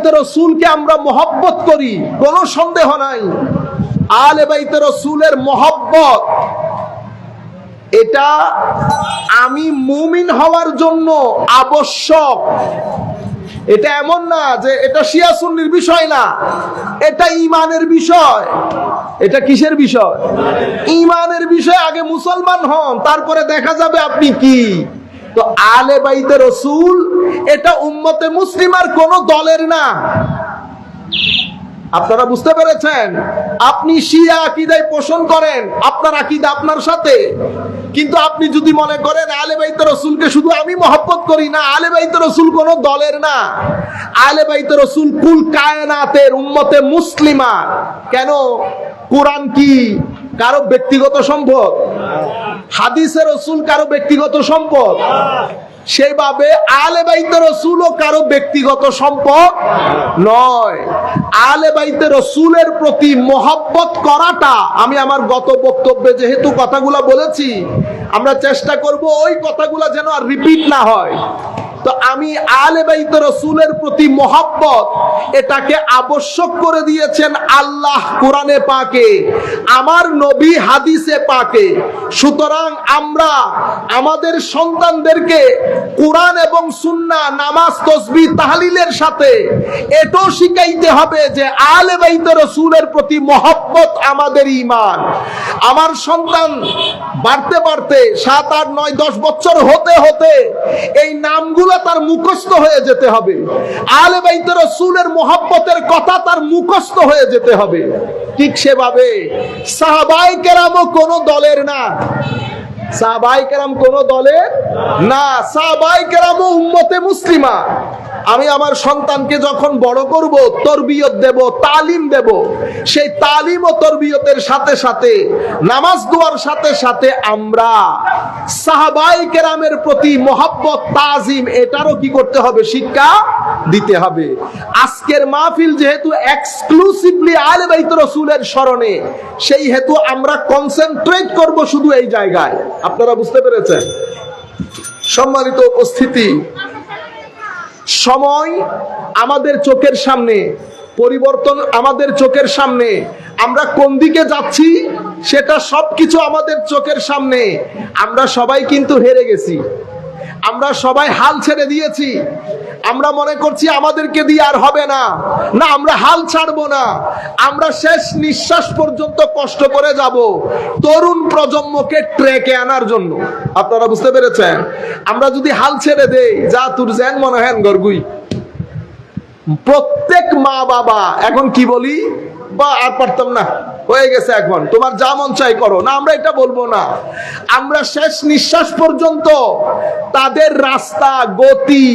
বাইতে রাসূলকে আমরা মহব্বত করি, কোনো সন্দেহ নাই। আহলে বাইতে রাসূলের মহব্বত এটা আমি মুমিন হওয়ার জন্য আবশ্যক। এটা এমন না যে এটা শিয়া সুন্নির বিষয় না, এটা ঈমানের বিষয়। এটা কিসের বিষয়? ঈমানের বিষয়। আগে মুসলমান হন, তারপরে দেখা যাবে আপনি কি। তো আহলে বাইতে রাসূল এটা উম্মতে মুসলিমার কোন দলের না। আপনারা বুঝতে পেরেছেন? আপনি শিয়া আকীদায় পোষণ করেন, আপনার আকীদা আপনার সাথে, কিন্তু আপনি যদি মনে করেন আহলে বাইতে রাসূলকে শুধু আমি মহব্বত করি, না, আহলে বাইতে রাসূল কোন দলের না। আহলে বাইতে রাসূল কুল কায়নাতের উম্মতে মুসলিমা। কেন? কোরআন কি কারো ব্যক্তিগত সম্পদ? হাদিসে রাসূল কারো ব্যক্তিগত সম্পদ? সেভাবে আহলে বাইতে রাসূলও কারো ব্যক্তিগত সম্পদ নয়। আহলে বাইতে রাসূলের প্রতি মহব্বত করাটা, আমি আমার গত বক্তব্যে যেহেতু কথাগুলো বলেছি, আমরা চেষ্টা করব ওই কথাগুলো যেন আর রিপিট না হয়। তো আমি আহলে বাইতে রাসূলের প্রতি মহব্বত এটাকে আবশ্যক করে দিয়েছেন আল্লাহ কোরআনে পাকে, আমার নবী হাদিসে পাকে। সুতরাং আমরা আমাদের সন্তানদেরকে কোরআন এবং সুন্নাহ, নামাজ, তাসবিহ, তাহলিলের সাথে এটাও শিখাইতে হবে যে আহলে বাইতে রাসূলের প্রতি মহব্বত আমাদের ঈমান। আমার সন্তান বাড়তে বাড়তে 7, 8, 9, 10 বছর হতে হতে এই নামগুলো তার মুখস্থ হয়ে যেতে হবে। আহলে বাইতে রাসূলের মহব্বতের কথা তার মুখস্থ হয়ে যেতে হবে। ঠিক সেভাবে সাহাবায়ে কেরামও কোন দলের না। সাহাবায়ে কেরাম কোন দলের না। সাহাবায়ে কেরামও উম্মতে মুসলিমা। আমি আমার সন্তানকে যখন বড় করব, তরবিয়ত দেব, তালিম দেব, সেই তালিম ও তরবিয়তের সাথে সাথে, নামাজ দোয়ার সাথে সাথে আমরা সাহাবায়ে কেরামের প্রতি মহব্বত, তাজিম এটারও কি করতে হবে? শিক্ষা দিতে হবে। আজকের মাহফিল যেহেতু এক্সক্লুসিভলি আহলে বাইতে রাসূলের স্মরণে, সেই হেতু আমরা কনসেন্ট্রেট করব শুধু এই জায়গায়। আপনারা বুঝতে পেরেছেন? সম্মানিত উপস্থিতি, সময় আমাদের চোখের সামনে, পরিবর্তন আমাদের চোখের সামনে, আমরা কোন দিকে যাচ্ছি সেটা সবকিছু আমাদের চোখের সামনে। আমরা সবাই কিন্তু হেরে গেছি, আমরা সবাই হাল ছেড়ে দিয়েছি। আমরা মনে করছি আমাদেরকে দিয়ে আর হবে না। না, আমরা হাল ছাড়বো না। আমরা শেষ নিঃশ্বাস পর্যন্ত কষ্ট করে যাব তরুণ প্রজন্মকে ট্রেকে আনার জন্য। আপনারা বুঝতে পেরেছেন? আমরা যদি হাল ছেড়ে দেই, যা তুর যেন মনে হেন গরগুই। প্রত্যেক মা বাবা এখন কি বলি, বা আর পারতাম না, হয়ে গেছে, এখন তোমার যা মন চাই করো। না, আমরা এটা বলবো না। আমরা শেষ নিঃশ্বাস পর্যন্ত তাদের রাস্তা, গতি,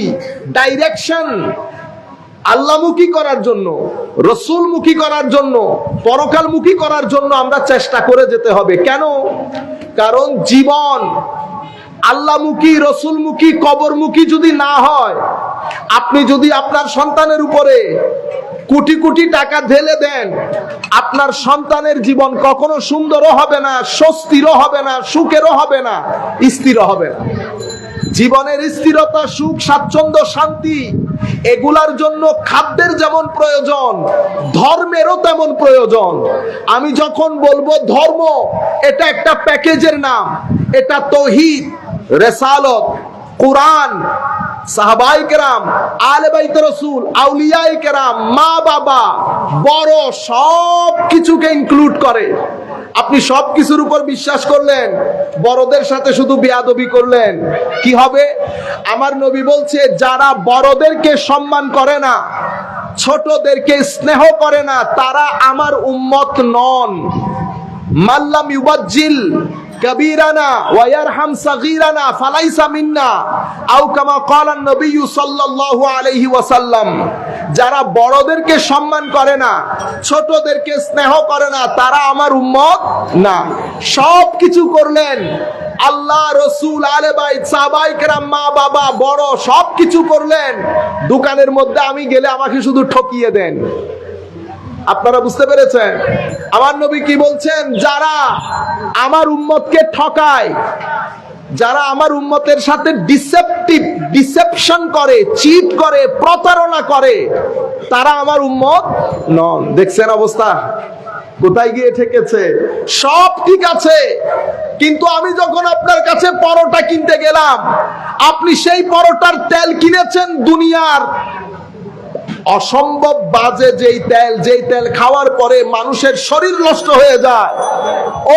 ডাইরেকশন আল্লাহমুখী করার জন্য, রসুলমুখী করার জন্য, পরকালমুখী করার জন্য আমরা চেষ্টা করে যেতে হবে। কেন? কারণ জীবন আল্লাহমুখী, রসুলমুখী, কবরমুখী যদি না হয়, আপনি যদি আপনার সন্তানের উপরে কোটি কোটি টাকা ঢেলে দেন, আপনার সন্তানের জীবন কখনো সুন্দরও হবে না, স্বস্তিরও হবে না, সুখেরও হবে না, স্থিরও হবে না। জীবনের স্থিরতা, সুখ, স্বাচ্ছন্দ্য, শান্তি, এগুলার জন্য খাদ্যের যেমন প্রয়োজন, ধর্মেরও তেমন প্রয়োজন। আমি যখন বলবো ধর্ম, এটা একটা প্যাকেজের নাম। এটা তাওহীদ, রিসালাত, কোরআন, সাহাবায়ে কেরাম, আহলে বাইতে রাসূল, আউলিয়ায়ে কেরাম, মা বাবা, বড়, সব কিছুকে ইনক্লুড করে। আপনি সব কিছুর উপর বিশ্বাস করলেন, বড়দের সাথে শুধু বেয়াদবি করলেন, কি হবে? আমার নবী বলছে, যারা বড়দেরকে সম্মান করে না, ছোটদেরকে স্নেহ করে না, তারা আমার উম্মত নন। মাল্লাম ইউবাজ্জিল কাবীরানা ওয়া ইয়ারহাম সাগীরানা ফালাইসা মিন্না, আও কামা ক্বালা নবী সাল্লাল্লাহু আলাইহি ওয়াসাল্লাম। যারা বড়দেরকে সম্মান করে না, ছোটদেরকে স্নেহ করে না, তারা আমার উম্মত না। সব কিছু করলেন, আল্লাহ, রসুল, আহলে বাইত, সাহাবায়ে কেরাম, মা বাবা, বড়, সব কিছু করলেন। দোকানের মধ্যে আমি গেলে আমাকে শুধু ঠকিয়ে দেন। আপনারা বুঝতে পেরেছেন? আমার নবী কি বলছেন? যারা আমার উম্মতকে ঠকায়, যারা আমার উম্মতের সাথে ডিসেপটিভ ডিসেপশন করে, চিট করে, প্রতারণা করে, তারা আমার উম্মত নন। দেখছেন অবস্থা কোথায় গিয়ে ঠেকেছে? সব ঠিক আছে, কিন্তু আমি যখন আপনার কাছে পরোটা কিনতে গেলাম, আপনি সেই পরোটার তেল কিনেছেন দুনিয়ার অসম্ভব বাজে যেই তেল খাওয়ার পরে মানুষের শরীর নষ্ট হয়ে যায়,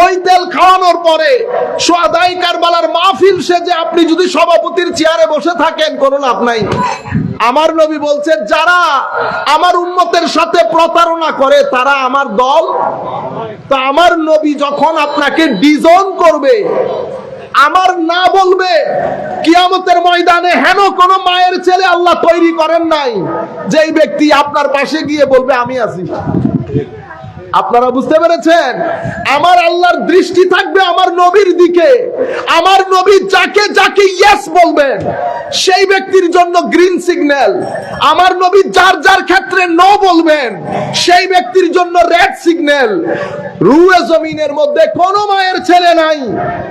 ওই তেল খাওয়ানোর পরে সোয়াদাই কারবালার মাহফিল সেজে আপনি যদি সভাপতির চেয়ারে বসে থাকেন, কোনো লাভ নাই। আমার নবী বলছেন, যারা আমার উম্মতের সাথে প্রতারণা করে তারা আমার দল। তা আমার নবী যখন আপনাকে ডিজন করবে, আমার না বলবে, কিয়ামতের ময়দানে হেন কোন মায়ের ছেলে আল্লাহ তৈরি করেন নাই যেই ব্যক্তি আপনার পাশে গিয়ে বলবে আমি আছি। আপনারা বুঝতে পেরেছেন? আমার আল্লাহর দৃষ্টি থাকবে আমার নবীর দিকে। আমার নবী যাকে যাকে ইয়েস বলবেন সেই ব্যক্তির জন্য গ্রিন সিগন্যাল। আমার নবী যার যার ক্ষেত্রে নো বলবেন সেই ব্যক্তির জন্য রেড সিগন্যাল। রুয়ে জমিনের মধ্যে কোন মায়ের ছেলে নাই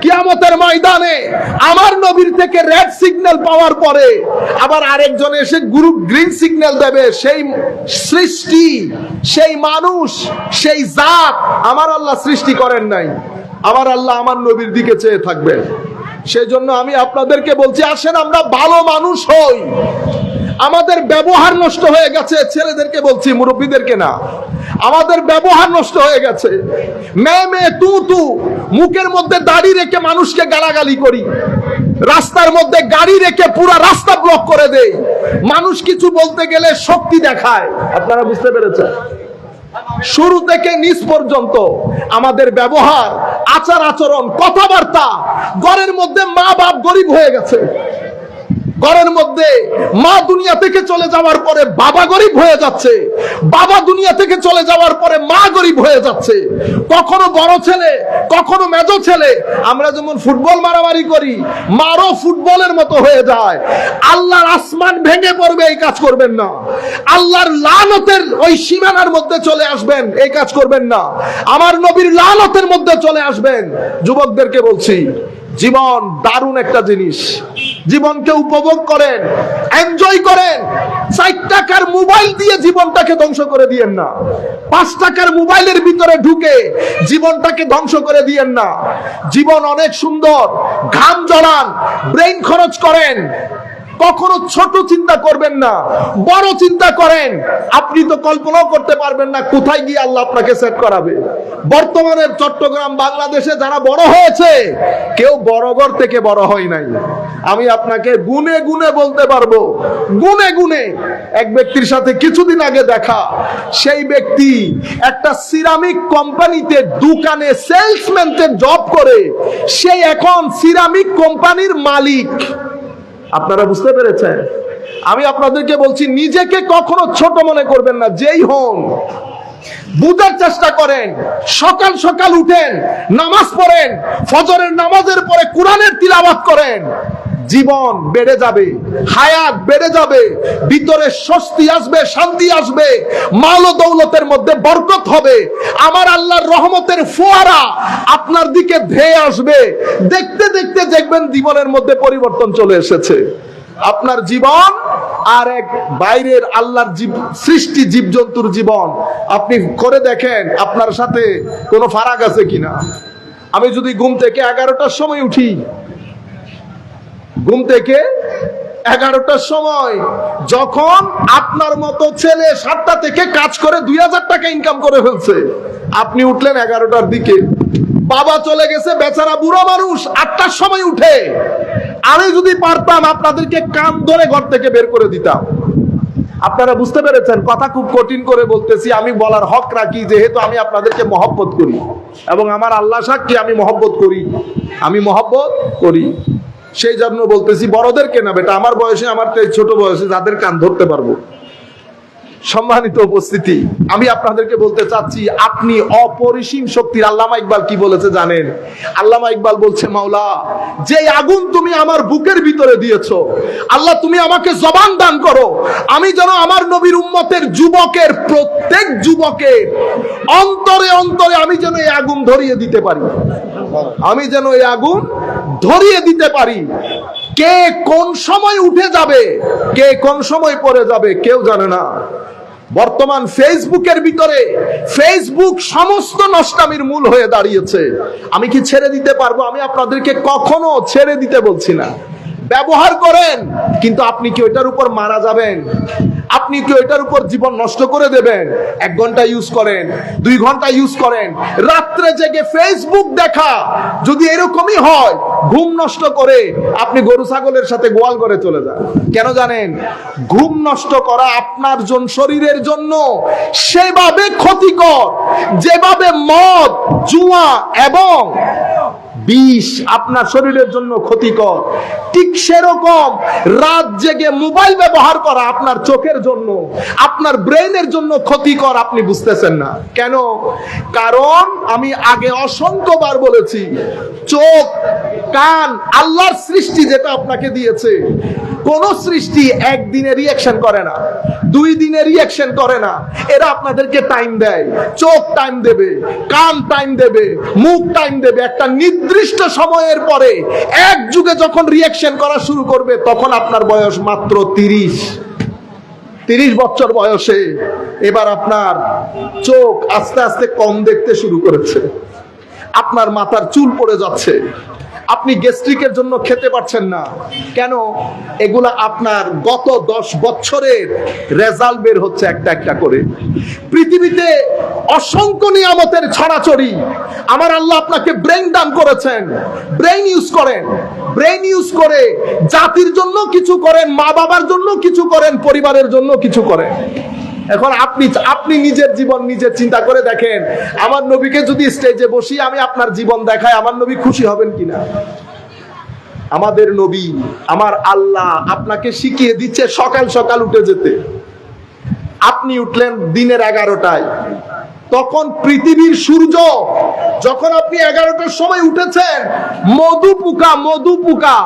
কিয়ামতের ময়দানে আমার নবীর থেকে রেড সিগন্যাল পাওয়ার পরে আবার আরেকজন এসে গ্রিন সিগন্যাল দেবে। সেই সৃষ্টি, সেই মানুষ, সেই জাত আমার আল্লাহ সৃষ্টি করেন নাই। আমার আল্লাহ আমার নবীর দিকে চেয়ে থাকবে। সেই জন্য আমি আপনাদেরকে বলছি, আসেন আমরা ভালো মানুষ হই। আমাদের ব্যবহার নষ্ট হয়ে গেছে, ছেলেদেরকে বলছি, মুরব্বীদেরকে না। আমাদের ব্যবহার নষ্ট হয়ে গেছে। মে তু মুখের মধ্যে দাড়ি রেখে মানুষকে গালাগালি করি, রাস্তার মধ্যে গাড়ি রেখে পুরো রাস্তা ব্লক করে দেই, মানুষ কিছু বলতে গেলে শক্তি দেখায়। আপনারা বুঝতে পেরেছেন? শুরু থেকে নিচ পর্যন্ত আমাদের ব্যবহার, আচার আচরণ, কথাবার্তা, ঘরের মধ্যে মা বাপ গরিব হয়ে গেছে। ঘরের মধ্যে মা দুনিয়া থেকে চলে যাওয়ার পরে বাবা গরিব হয়ে যাচ্ছে, বাবা দুনিয়া থেকে চলে যাওয়ার পরে মা গরিব হয়ে যাচ্ছে। কখনো বড় ছেলে, কখনো মেজো ছেলে। আমরা যেমন ফুটবল মারামারি করি, মারও ফুটবলের মতো হয়ে যায়। আল্লাহর আসমান ভেঙে পড়বে, এই কাজ করবেন না। আল্লাহর লানতের ওই সীমানার মধ্যে চলে আসবেন, এই কাজ করবেন না। আমার নবীর লানতের মধ্যে চলে আসবেন। যুবকদেরকে বলছি, জীবন দারুণ একটা জিনিস। জীবনকে উপভোগ করেন, এনজয় করেন। 4 টাকার মোবাইল দিয়ে জীবনটাকে ধ্বংস করে দিয়েন না। 5 টাকার মোবাইলের ভিতরে ঢুকে জীবনটাকে ধ্বংস করে দিয়েন না। জীবন অনেক সুন্দর, ঘাম জড়ান, ব্রেইন খরচ করেন। কখনো ছোট চিন্তা করবেন না, বড় চিন্তা করেন। আপনি তো কল্পনাও করতে পারবেন না কোথায় গিয়ে আল্লাহ আপনাকে সেট করাবে। বর্তমানে চট্টগ্রাম, বাংলাদেশে যারা বড় হয়েছে, কেউ বড়ঘর থেকে বড় হয় নাই। আমি আপনাকে গুনে গুনে বলতে পারবো, গুনে গুনে। এক ব্যক্তির সাথে কিছুদিন আগে দেখা, সেই ব্যক্তি একটা সিরামিক কোম্পানিতে দোকানে সেলসম্যানের জব করে, সে এখন সিরামিক কোম্পানির মালিক। আপনারা বুঝতে পেরেছেন? আমি আপনাদেরকে বলছি, নিজেকে কখনো ছোট মনে করবেন না। যেই হন, বুঝার চেষ্টা করেন। সকাল সকাল উঠেন, নামাজ পড়েন, ফজরের নামাজের পরে কোরআনের তিলাওয়াত করেন। জীবন বেড়ে যাবে, হায়াত বেড়ে যাবে, ভিতরে স্বস্তি আসবে, শান্তি আসবে, মাল ও দৌলতের মধ্যে বরকত হবে। আমার আল্লাহর রহমতের ফোয়ারা আপনার দিকে ধেয়ে আসবে। দেখতে দেখতে দেখবেন জীবনের মধ্যে পরিবর্তন চলে এসেছে। আপনার জীবন আর এক বাইরের আল্লাহর সৃষ্টি জীবজন্তুর জীবন আপনি করে দেখেন, আপনার সাথে কোনো ফারাক আছে কিনা। আমি যদি ঘুম থেকে 11টার সময় উঠি, ঘুম থেকে 11টার সময়, যখন আপনার মতো ছেলে 7টা থেকে কাজ করে 2000 টাকা ইনকাম করে ফেলছে, আপনি উঠলেন 11টার দিকে। বাবা চলে গেছে, বেচারা বুড়ো মানুষ 8টার সময় উঠে। আমি যদি পারতাম আপনাদেরকে কান ধরে ঘর থেকে বের করে দিতাম। আপনারা বুঝতে পেরেছেন? কথা খুব কঠিন করে বলতেছি, আমি বলার হক রাখি, যেহেতু আমি আপনাদেরকে মহব্বত করি এবং আমার আল্লাহ সাক্ষী আমি মহব্বত করি, আমি মহব্বত করি। সেই জন্য বলতেছি, বড়দেরকে না বেটা, আমার বয়সে, আমার ছোট বয়সে যাদের কান ধরতে পারবো। সম্মানিত উপস্থিতি, আমি আপনাদেরকে বলতে চাচ্ছি, আপনি অপরিসীম শক্তির। আল্লামা ইকবাল কি বলেছে জানেন? আল্লামা ইকবাল বলছে, মাওলা, যে আগুন তুমি আমার বুকের ভিতরে দিয়েছো, আল্লাহ তুমি আমাকে জবান দান করো, আমি যেন আমার নবীর উম্মতের যুবকের, প্রত্যেক যুবকের অন্তরে অন্তরে আমি যেন এই আগুন ধরিয়ে দিতে পারি, আমি যেন এই আগুন ধরিয়ে দিতে পারি। কে কোন সময় উঠে যাবে, কে কোন সময় পড়ে যাবে কেউ জানে না। বর্তমান ফেসবুকের ভিতরে ফেসবুক সমস্ত নষ্টামির মূল হয়ে দাঁড়িয়েছে। আমি কি ছেড়ে দিতে পারবো? আমি আপনাদেরকে কখনো ছেড়ে দিতে বলছি না। ব্যবহার করেন, কিন্তু আপনি কি ওইটার উপর মারা যাবেন? আপনি কি ওইটার উপর জীবন নষ্ট করে দেবেন? 1 ঘন্টা ইউজ করেন, 2 ঘন্টা ইউজ করেন, রাত্রে জেগে ফেসবুক দেখা যদি এরকমই হয়, ঘুম নষ্ট করে আপনি গরু ছাগলের সাথে গোয়াল করে চলে যান। কেন জানেন? ঘুম নষ্ট করা আপনার শরীরের জন্য সেভাবে ক্ষতিকর যেভাবে মদ, জুয়া এবং বিষ আপনার শরীরের জন্য ক্ষতিকর, ঠিক সেরকম রাত জেগে মোবাইল ব্যবহার করা আপনার চোখের জন্য, আপনার ব্রেইনের জন্য ক্ষতিকর। আপনি বুঝতেছেন না কেন? কারণ আমি আগে অসংখ্যবার বলেছি, চোখ, কান আল্লাহর সৃষ্টি, যেটা আপনাকে দিয়েছে। কোন সৃষ্টি একদিনে রিঅ্যাকশন করে না, 2 দিনে রিঅ্যাকশন করে না। এরা আপনাদেরকে টাইম দেয়। চোখ টাইম দেবে, কান টাইম দেবে, মুখ টাইম দেবে। একটা নির্দিষ্ট সময়ের পরে এক যুগে যখন রিঅ্যাকশন করা শুরু করবে, তখন আপনার বয়স মাত্র 30 বছর বয়সে এবার আপনার চোখ আস্তে আস্তে কম দেখতে শুরু করেছে, আপনার মাথার চুল পড়ে যাচ্ছে, আপনি গ্যাস্ট্রিকের জন্য খেতে পারছেন না। কেন? এগুলা আপনার গত 10 বছরের রেজাল্ট বের হচ্ছে একটা একটা করে। পৃথিবীতে অসংখ্য নিয়ামতের ছড়াছড়ি। আমার আল্লাহ আপনাকে ব্রেইন দান করেছেন, ব্রেইন ইউজ করেন। ব্রেইন ইউজ করে জাতির জন্য কিছু করেন, মা বাবার জন্য কিছু করেন, পরিবারের জন্য কিছু করেন। এখন আপনি নিজের জীবন নিজে চিন্তা করে দেখেন, আমার নবীকে যদি স্টেজে বসি আমি আপনার জীবন দেখাই, আমার নবী খুশি হবেন কিনা? আমাদের নবী, আমার আল্লাহ আপনাকে শিখিয়ে দিচ্ছে সকাল সকাল উঠে যেতে। আপনি উঠলেন দিনের 11টায়, তখন পৃথিবীর সূর্য, যখন আপনি 11টার সময় উঠেছেন, মধু পোকা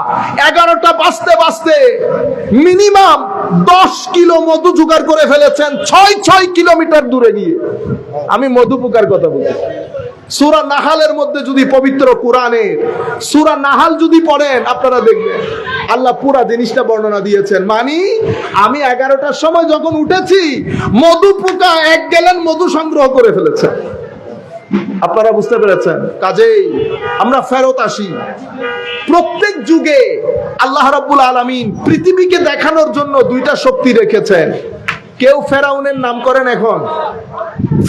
11টা বাজতে বাজতে মিনিমাম 10 কিলো মধু জোগাড় করে ফেলেছেন 6 কিলোমিটার দূরে গিয়ে। আমি মধু পোকার কথা বলছি। সূরা নাহালের মধ্যে যদি পবিত্র কোরআনে সূরা নাহাল যদি পড়েন, আপনারা দেখবেন আল্লাহ পুরা জিনিসটা বর্ণনা দিয়েছেন। মানে আমি 11টার সময় যখন উঠেছি, মধু পোকা 1 গ্যালন মধু সংগ্রহ করে ফেলেছে। আপনারা বুঝতে পেরেছেন? কাজেই আমরা ফেরত আসি। প্রত্যেক যুগে আল্লাহ রাব্বুল আলামিন পৃথিবীকে দেখানোর জন্য 2টা শক্তি রেখেছেন। কেউ ফেরাউনের নাম করেন, এখন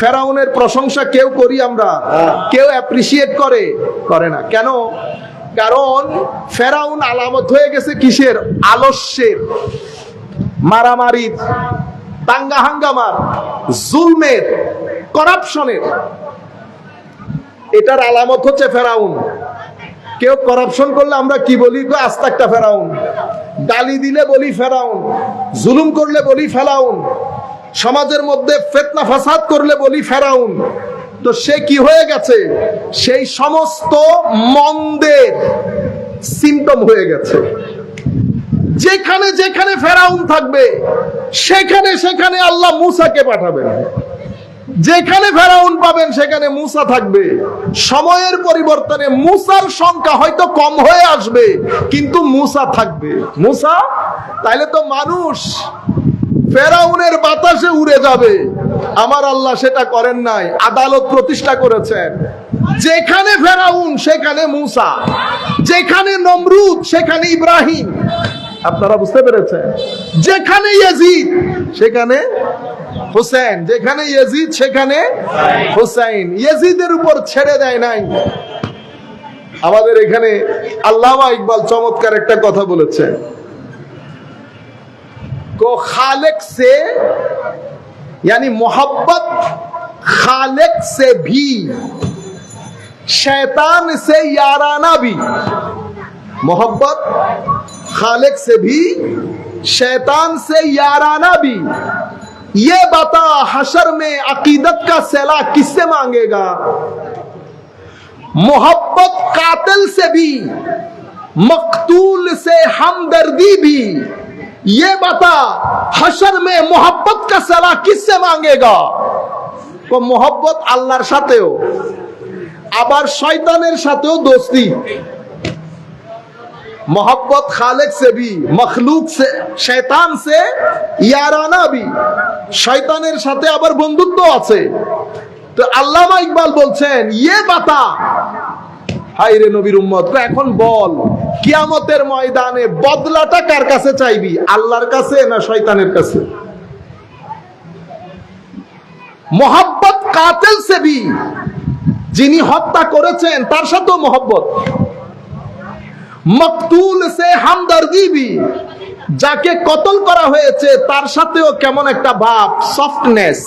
ফেরাউনের প্রশংসা কেউ করি আমরা, কেউ অ্যাপ্রিসিয়েট করে না। কেন? কারণ ফেরাউন আলামত হয়ে গেছে কিসের? আলস্যের, মারামারির, দাঙ্গা হাঙ্গামার, জুলমের, করাপশনের। এটার আলামত হচ্ছে ফেরাউন। কেউ করাপশন করলে আমরা কি বলি? আস্তাকটা ফেরাউন। গালি দিলে বলি ফেরাউন, জুলুম করলে বলি ফেরাউন, সমাজের মধ্যে ফিতনা ফাসাদ করলে বলি ফেরাউন। তো সে কি হয়ে গেছে? সেই সমস্ত মন্দের সিম্পটম হয়ে গেছে। যেখানে যেখানে ফেরাউন থাকবে, সেখানে সেখানে আল্লাহ মূসাকে পাঠাবেন। যেখানে ফেরাউন পাবেন সেখানে মূসা থাকবে। সময়ের পরিবর্তনে মূসার সংখ্যা হয়তো কম হয়ে আসবে, কিন্তু মূসা থাকবে। মূসা তাইলে তো মানুষ ফেরাউনের বাতাসে উড়ে যাবে। আমার আল্লাহ সেটা করেন নাই, আদালত প্রতিষ্ঠা করেছেন। যেখানে ফেরাউন সেখানে মূসা, যেখানে নমরুদ সেখানে ইব্রাহিম। আপনারা বুঝতে পেরেছেন? যেখানে ইয়াজিদ সেখানে হুসেন, যেখানে ইয়াজিদ সেখানে হুসাইন। ইয়াজিদের উপর ছেড়ে দেয় নাই। আমাদের এখানে আল্লামা ইকবাল চমৎকার একটা কথা বলেছেন, को खालिक से यानी मोहब्बत खालिक से भी, शैतान से याराना भी। मोहब्बत खालिक से भी, शैतान से याराना भी। ये बता हशर में अकीदत का सेला किससे मांगेगा? मोहब्बत कातिल से भी, मकतूल से हमदर्दी भी। ये बता हशर में मोहब्बत का सला किससे मांगेगा? को मोहब्बत আল্লাহর সাথেও, আবার শয়তানের সাথেও দোস্তি। मोहब्बत खालिक से भी मखलूक से शैतान से याराना भी শয়তানের সাথে আবার বন্ধুত্ব আছে। তো আল্লামা ইকবাল বলছেন ইয়ে বাতা, হায়রে নবীর উম্মত, এখন বল কিয়ামতের ময়দানে বদলাটা কার কাছে চাইবি, আল্লাহর কাছে না শয়তানের কাছে? মোহাব্বত কাতিল সে ভি, যিনি হত্যা করেছেন তার সাথেও মোহাব্বত। মকতুল সে হামদর্দি ভি, যাকে কতল করা হয়েছে তার সাথেও কেমন একটা ভাব, সফটনেস।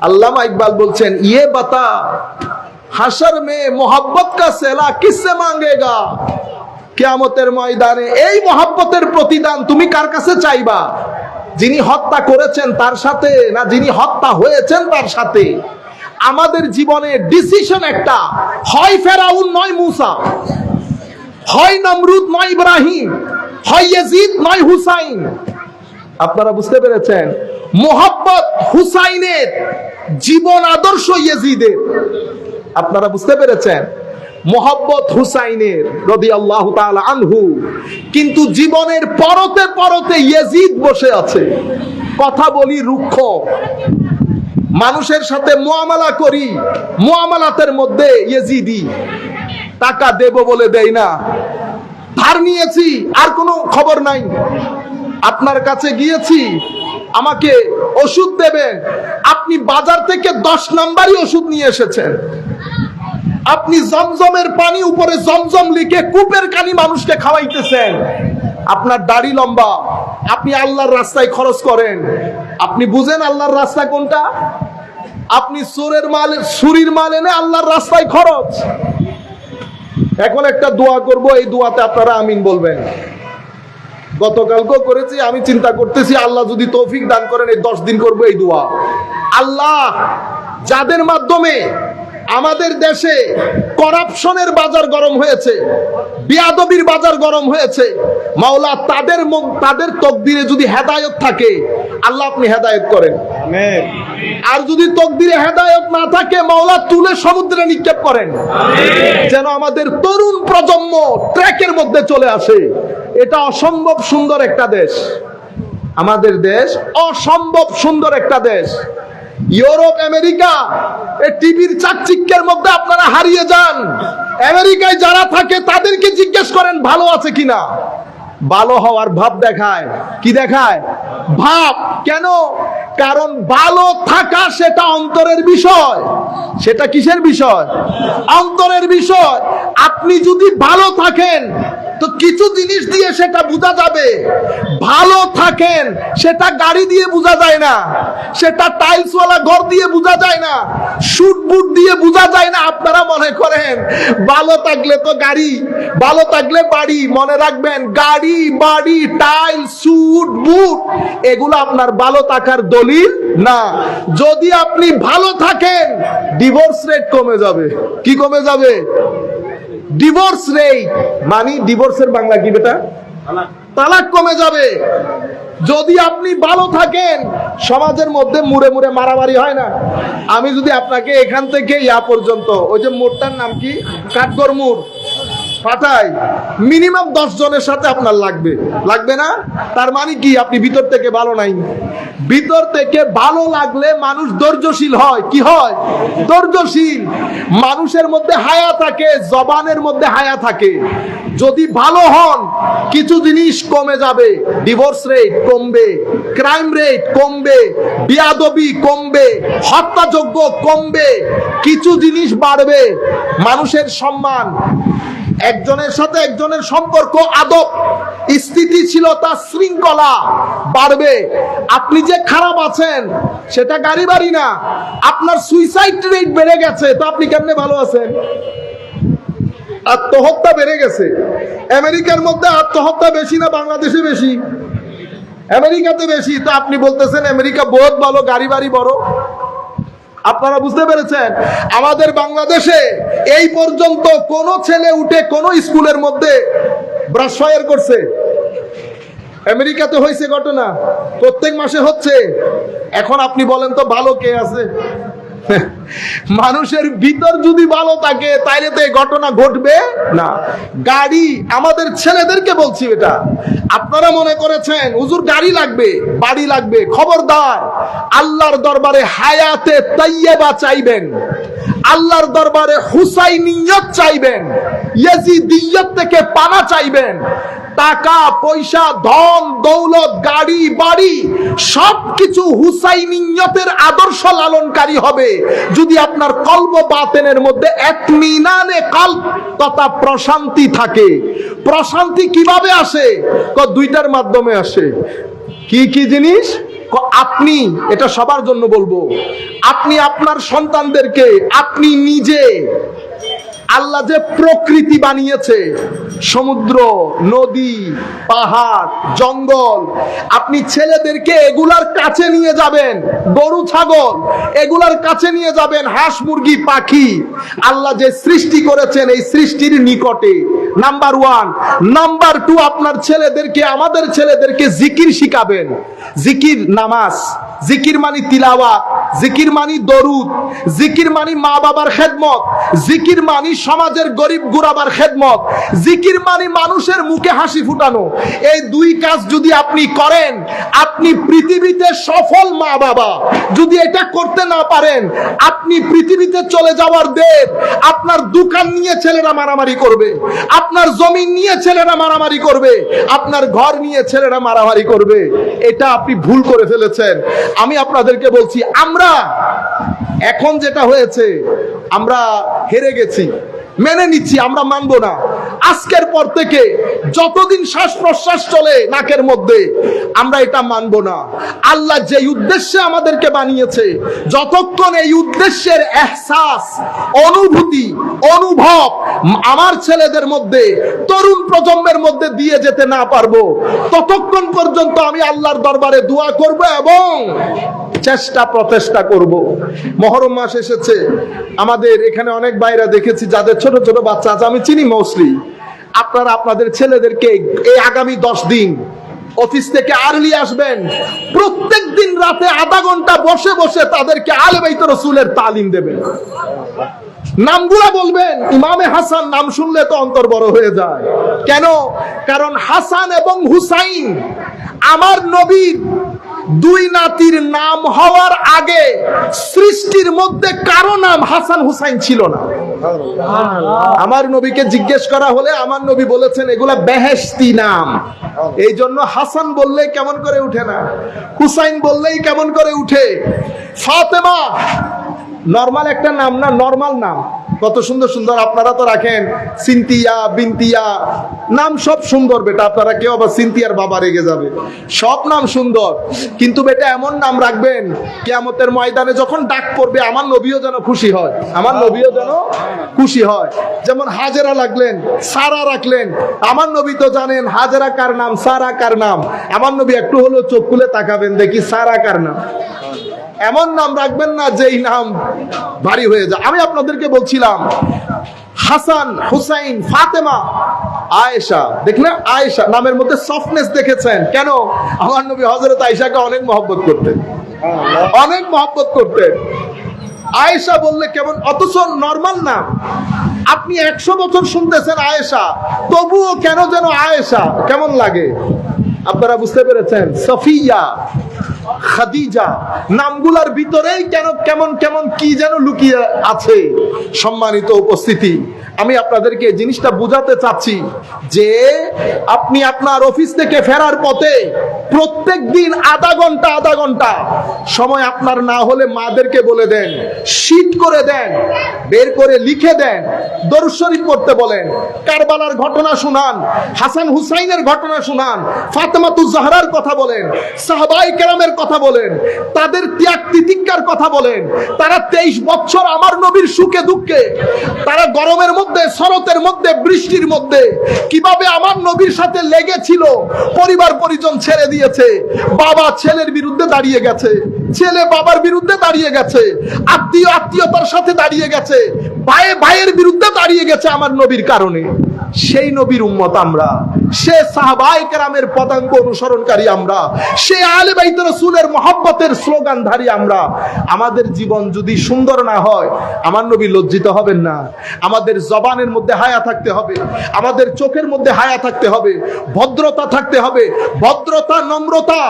আল্লামা ইকবাল বলছেন ইয়ে বাতা হাসর মে মোহাব্বত কা সেলা কিসসে মাঙ্গেগা, কিয়ামতের ময়দানে এই মোহাব্বতের প্রতিদান তুমি কার কাছে চাইবা? যিনি হত্যা করেছেন তার সাথে না যিনি হত্যা হয়েছেন তার সাথে? আমাদের জীবনে ডিসিশন একটা, হয় ফেরাউন নয় মুসা, হয় নমরুদ নয় ইব্রাহিম, হয় ইয়াজিদ নয় হুসাইন। আপনারা বুঝতে পেরেছেন? মোহাব্বত হুসাইনের, জীবন আদর্শ ইয়াজিদের। আপনারা বুঝতে পেরেছেন? মোহাব্বত হুসাইনের রাদিয়াল্লাহু তাআলা আনহু, কিন্তু জীবনের পরতে পরতে ইয়াজিদ বসে আছে। কথা বলি রুক্ষ, মানুষের সাথে মুআমালা করি, মুআমালাতের মধ্যে ইয়াজিদি। টাকা দেব বলে দেই না, ধার নিয়েছি আর কোনো খবর নাই, আপনার কাছে গিয়েছি আমাকে ওষুধ দেবেন, আপনি বাজার থেকে 10 নাম্বারই ওষুধ নিয়ে এসেছেন। আপনি জমজমের পানি উপরে জমজম লিখে কূপের কানি মানুষকে খাওয়াইতেছেন। আপনার দাড়ি লম্বা, আপনি আল্লাহর রাস্তায় খরচ করেন। আপনি বুঝেন আল্লাহর রাস্তা কোনটা? আপনি চুরির মাল এনে আল্লাহর রাস্তায় খরচ। এখন একটা দোয়া করব, এই দোয়াতে আপনারা আমিন বলবেন। গতকালকেও করেছি, আমি চিন্তা করতেছি আল্লাহ যদি তৌফিক দান করেন এই 10 দিন করবো এই দোয়া। আল্লাহ, যাদের মাধ্যমে আমাদের দেশে করাপশনের বাজার গরম হয়েছে, বিয়াদবির বাজার গরম হয়েছে, মাওলা তাদের তকদিরে যদি হেদায়েত থাকে আল্লাহ আপনি হেদায়েত করেন। আমিন। আর যদি তকদিরে হেদায়েত না থাকে মাওলা তুলে সমুদ্রে নিক্ষেপ করেন। আমিন। যেন আমাদের তরুণ প্রজন্ম ট্র্যাকের মধ্যে চলে আসে। এটা অসম্ভব সুন্দর একটা দেশ, আমাদের দেশ অসম্ভব সুন্দর একটা দেশ। ইউরোপ, আমেরিকা, এই টিভির চাকচিক্যের মধ্যে আপনারা হারিয়ে যান। আমেরিকায় যারা থাকে তাদেরকে জিজ্ঞেস করেন ভালো আছে কিনা। ভালো হওয়ার ভাব দেখায়। কি দেখায়? ভাব। কেন? কারণ ভালো থাকা সেটা অন্তরের বিষয়। সেটা কিসের বিষয়? অন্তরের বিষয়। আপনি যদি ভালো থাকেন তো কিছু জিনিস দিয়ে সেটা বোঝা যাবে। ভালো থাকেন সেটা গাড়ি দিয়ে বোঝা যায় না, সেটা টাইলসওয়ালা ঘর দিয়ে বোঝা যায় না, শুট বুট দিয়ে বোঝা যায় না। আপনারা মনে করেন ভালো থাকলে তো গাড়ি, ভালো থাকলে বাড়ি। মনে রাখবেন, গাড়ি, বাড়ি, টাইলস, শুট বুট এগুলো আপনার ভালো থাকার দলিল না। যদি আপনি ভালো থাকেন ডিভোর্স রেট কমে যাবে। কি কমে যাবে? ডিভোর্স রেট মানে ডিভোর্সের বাংলা কি বেটা? তালাক কমে যাবে। যদি আপনি ভালো থাকেন সমাজের মধ্যে মুড়ে মুড়ে মারামারি হয় না। আমি যদি আপনাকে এখান থেকে ইয়া পর্যন্ত, ওই যে মোড়টার নাম কি, কাঠগড় মোড়, পাঠাই, মিনিমাম 10 জনের সাথে আপনার লাগবে, লাগবে না? তার মানে কি আপনি ভিতর থেকে ভালো নাই। ভিতর থেকে ভালো লাগলে মানুষ ধৈর্যশীল হয়। কি হয়? ধৈর্যশীল। মানুষের মধ্যে হায়া থাকে, জবানের মধ্যে হায়া থাকে। যদি ভালো হন কিছু জিনিস কমে যাবে। ডিভোর্স রেট কমবে, ক্রাইম রেট কমবে, বিয়াদবি কমবে, হত্যাযজ্ঞ কমবে, কিছু জিনিস বাড়বে। মানুষের সম্মান, একজনের সাথে একজনের সম্পর্ক, আদব, স্থিতিশীলতা, শৃঙ্খলা বাড়বে। আপনি যে খারাপ আছেন সেটা গাড়ি বাড়ি না, আপনার সুইসাইড রেট বেড়ে গেছে, তো আপনি কেমনে ভালো আছেন? আত্মহত্যা বেড়ে গেছে। আমেরিকার মধ্যে আত্মহত্যা বেশি না বাংলাদেশে বেশি? আমেরিকাতে বেশি। তো আপনি বলতেছেন আমেরিকা বহুত ভালো, গাড়ি বাড়ি বড়। আপনারা বুঝতে পেরেছেন? আমাদের বাংলাদেশে এই পর্যন্ত কোন ছেলে উঠে কোন স্কুলের মধ্যে ব্রাশ ফায়ার করছে? আমেরিকাতে হয়েছে ঘটনা, প্রত্যেক মাসে হচ্ছে। এখন আপনি বলেন তো ভালো কে আছে? মানুষের ভিতর যদি ভালো থাকে তাইলে তো এই ঘটনা ঘটবে না। গাড়ি, আমাদের ছেলেদেরকে বলছি, এটা আপনারা মনে করেছেন হুজুর গাড়ি লাগবে, বাড়ি লাগবে, খবরদার। আল্লাহর দরবারে হায়াতে তাইয়্যিবা চাইবেন, আল্লাহর দরবারে হুসাইনিয়ত চাইবেন, ইয়াজিদিয়ত থেকে পানা চাইবেন। টাকা পয়সা, ধন দৌলত, গাড়ি বাড়ি সবকিছু হুসাইনিয়তের আদর্শ লালনকারী হবে যদি আপনার কলব বাতেনের মধ্যে ইতমিনানে কলব তথা প্রশান্তি থাকে। প্রশান্তি কিভাবে আসে? দুইটার মাধ্যমে আসে। কি কি জিনিস? আপনি, এটা সবার জন্য বলবো, আপনি আপনার সন্তানদেরকে, আপনি নিজে, আল্লাহ যে প্রকৃতি বানিয়েছে, সমুদ্র, নদী, পাহাড়, জঙ্গল, আপনি ছেলেদেরকে এগুলার কাছে নিয়ে যাবেন। গরু ছাগল এগুলার কাছে নিয়ে যাবেন, হাঁস মুরগি পাখি, আল্লাহ যে সৃষ্টি করেছেন এই সৃষ্টির নিকটে। নাম্বার 1। নাম্বার 2, আপনার ছেলেদেরকে, আমাদের ছেলেদেরকে জিকির শিখাবেন। জিকির নামাজ, জিকির মানে তিলাওয়াত, জিকির মানে দরুদ, জিকির মানে মা বাবার খেদমত, জিকির মানে সমাজের গরিব গুরাবার খেদমত, জিকির মানে মানুষের মুখে হাসি ফুটানো। এই দুই কাজ যদি আপনি করেন, আপনি পৃথিবীতে সফল মা বাবা। যদি এটা করতে না পারেন, আপনি পৃথিবীতে চলে যাওয়ার দের। আপনার দোকান নিয়ে ছেলেরা মারামারি করবে, আপনার জমি নিয়ে ছেলেরা মারামারি করবে, আপনার ঘর নিয়ে ছেলেরা মারামারি করবে। এটা আপনি ভুল করে ফেলেছেন। আমি আপনাদেরকে বলছি, আমরা এখন যেটা হয়েছে, আমরা হেরে গেছি, মেনে নিচ্ছি, আমরা মানবো না। আজকের পর থেকে যতদিন শ্বাস প্রশ্বাস চলে নাকের মধ্যে, আমরা এটা মানবো না। আল্লাহ যে উদ্দেশ্যে আমাদেরকে বানিয়েছে, যতক্ষণ এই উদ্দেশ্যের এহসাস, অনুভূতি, অনুভব আমার ছেলেদের মধ্যে, তরুণ প্রজন্মের মধ্যে দিয়ে যেতে না পারবো, ততক্ষণ পর্যন্ত আমি আল্লাহর দরবারে দোয়া করব এবং চেষ্টা প্রচেষ্টা করব। মহরম মাস এসেছে, আমাদের এখানে অনেক বাইরা দেখেছি যাদের ছোট ছোট বাচ্চা আছে, আমি চিনি মৌসলি। আপনারা আপনাদের ছেলেদেরকে এই আগামী 10 দিন অফিস থেকে আর্লি আসবেন, প্রত্যেক দিন রাতে আধা ঘন্টা বসে বসে তাদেরকে আলে বাইত রাসূলের তালিম দেবেন। নামগুলা বলবেন। ইমামে হাসান নাম শুনলে তো অন্তর বড় হয়ে যায়। কেন? কারণ হাসান এবং হুসাইন আমার নবীর দুই নাতির নাম হওয়ার আগে সৃষ্টির মধ্যে কারো নাম হাসান হুসাইন ছিল না। আমার নবীকে জিজ্ঞেস করা হলে আমার নবী বলেছেন এগুলা বেহেশতি নাম। এই জন্য হাসান বললেই কেমন করে উঠে না, হুসাইন বললেই কেমন করে উঠে। ফাতেমা নরমাল একটা নাম না, নরমাল নাম। কত সুন্দর সুন্দর আপনারা তো রাখেন, সিনতিয়া, বিনতিয়া, নাম সব সুন্দর বেটা। আপনারা কেউ আবার সিনতিয়ার বাবা রেগে যাবে, সব নাম সুন্দর, কিন্তু বেটা এমন নাম রাখবেন কিয়ামতের ময়দানে যখন ডাক পড়বে আমার নবীও যেন খুশি হয়, আমার নবীও যেন খুশি হয়। যেমন হাজেরা লাগলেন, সারা রাখলেন, আমার নবী তো জানেন হাজেরা কার নাম, সারা কার নাম। আমার নবী একটু হলেও চোখ খুলে তাকাবেন, দেখি সারা কার নাম। এমন নাম রাখবেন না যেই নাম ভারী হয়ে যায়। আমি আপনাদেরকে বলছিলাম হাসান, হুসাইন, ফাতেমা, আয়েশা, দেখলেন আয়েশা নামের মধ্যে সফটনেস দেখেছেন। কেন? আমার নবী হযরত আয়েশাকে অনেক মহব্বত করতেন, অনেক মহব্বত করতেন। আয়েশা বললে কেমন, অথচ নরমাল নাম। আপনি 100 বছর শুনতেছেন আয়েশা, তবুও কেন যেন আয়েশা কেমন লাগে। আপনারা বুঝতে পেরেছেন? সফিয়া, খাদিজা, নামগুলার ভিতরেই কেন কেমন কেমন কি যেন লুকিয়ে আছে। সম্মানিত উপস্থিতি, আমি আপনাদেরকে জিনিসটা বুঝাতে চাচ্ছি যে আপনি আপনার অফিস থেকে ফেরার পথে প্রত্যেক দিন আধা ঘন্টা সময় আপনার না হলে মাদেরকে বলে দেন, শীট করে দেন, বের করে লিখে দেন, দরুদ শরীফ পড়তে বলেন, কারবালার ঘটনা শুনান, হাসান হুসাইনের ঘটনা শুনান, ফাতেমাতুজ জাহরার কথা বলেন, সাহাবায়ে কেরামের কথা বলেন, তাদের ত্যাগ তিতিক্ষার কথা বলেন। তারা 23 বছর আমার নবীর সুখে দুঃখে, তারা গরমের মধ্যে, শরতের মধ্যে, বৃষ্টির মধ্যে কিভাবে আমার নবীর সাথে লেগেছিল। পরিবার পরিজন ছেড়ে দিয়েছে, বাবা ছেলের বিরুদ্ধে দাঁড়িয়ে গেছে, ছেলে বাবার বিরুদ্ধে দাঁড়িয়ে গেছে, আত্মীয়তার সাথে দাঁড়িয়ে গেছে, ভাইয়ের বিরুদ্ধে দাঁড়িয়ে গেছে আমার নবীর কারণে। সেই নবীর উম্মত আমরা, সে সাহাবায়ে কেরামের পদাঙ্ক অনুসরণকারী আমরা, সে আলে বাইত রাসূলের মহব্বতের স্লোগানধারী আমরা। আমাদের জীবন যদি সুন্দর না হয়, আমার নবী লজ্জিত হবেন না। আমাদের জবানের মধ্যে হায়া থাকতে হবে, আমাদের চোখের মধ্যে হায়া থাকতে হবে, ভদ্রতা থাকতে হবে। ভদ্রতা, নম্রতা,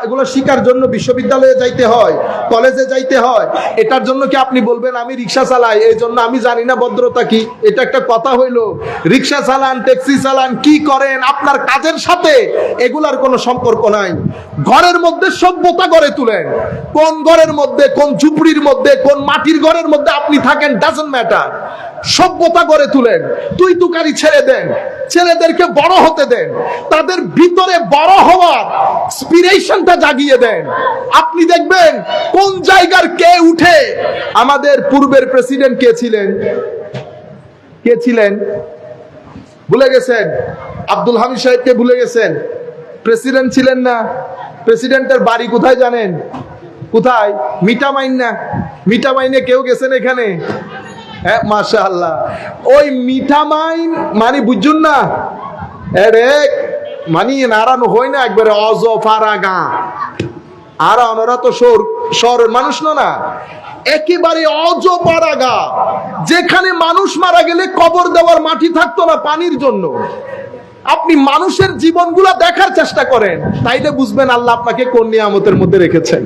এগুলো শিখার জন্য বিশ্ববিদ্যালয়ে যাইতে হয়, কলেজে যাইতে হয়। এটার জন্য কি আপনি বলবেন আমি রিক্সা চালাই, এই জন্য আমি জানি না ভদ্রতা কি? এটা একটা কথা হইলো? রিক্সা চালান, ট্যাক্সি চালান, কি করেন, আপনার কাজের সাথে এগুলার কোনো সম্পর্ক নাই। ঘরের মধ্যে সভ্যতা গড়ে তুলেন। কোন ঘরের মধ্যে, কোন ঝুপড়ির মধ্যে, কোন মাটির ঘরের মধ্যে আপনি থাকেন, ডাজন্ট ম্যাটার। সভ্যতা গড়ে তুলেন, তুই তুকারি ছেড়ে দেন, ছেলেদেরকে বড় হতে দেন, তাদের ভিতরে বড় হওয়ার ইন্সপিরেশনটা জাগিয়ে দেন। আপনি দেখবেন কোন জায়গার কে উঠে। আমাদের পূর্বের প্রেসিডেন্ট কে ছিলেন? কে ছিলেন ভুলে গেছেন? আব্দুল হামিদ সাহেবকে ভুলে গেছেন? প্রেসিডেন্ট ছিলেন না? প্রেসিডেন্টের বাড়ি কোথায় জানেন? কোথায়? মিঠামাইন না? মিঠামাইনে কেউ গেছেন এখানে? হ্যাঁ, মাশাআল্লাহ। ওই মিঠামাইন মানে বুঝুন না, এরে মানে নারানো হয় না একবারে অজফারাগা। আর ওনারা তো শহরের মানুষ না, একেবারে অজপাড়াগা, যেখানে মানুষ মারা গেলে কবর দেওয়ার মাটি থাকতো না পানির জন্য। আপনি মানুষের জীবনগুলো দেখার চেষ্টা করেন, তাইলে বুঝবেন আল্লাহ আপনাকে কোন নিয়ামতের মধ্যে রেখেছেন।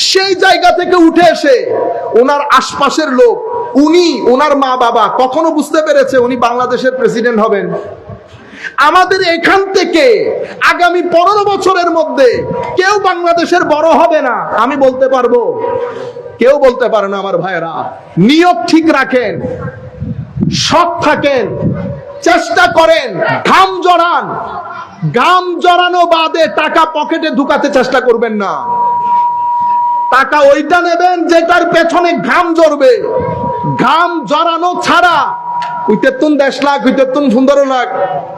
সেই জায়গা থেকে উঠে এসে ওনার আশপাশের লোক, উনি, ওনার মা বাবা কখনো বুঝতে পেরেছে উনি বাংলাদেশের প্রেসিডেন্ট হবেন? আমাদের এখান থেকে আগামী 15 বছরের মধ্যে কেউ বাংলাদেশের বড় হবে না, আমি বলতে পারবো। কেউ বলতে পারে না। আমার ভাইয়েরা, নিয়ত ঠিক রাখেন, সৎ থাকেন, চেষ্টা করেন, ঘাম জড়ান। ঘাম জড়ানো বাদে টাকা পকেটে ঢুকাতে চেষ্টা করবেন না। টাকা ওইটা নেবেন যেটার পেছনে ঘাম জড়বে। ঘাম জড়ানো ছাড়া উইতেতুন 10 লাখ, উইতেতুন 15 লাখ,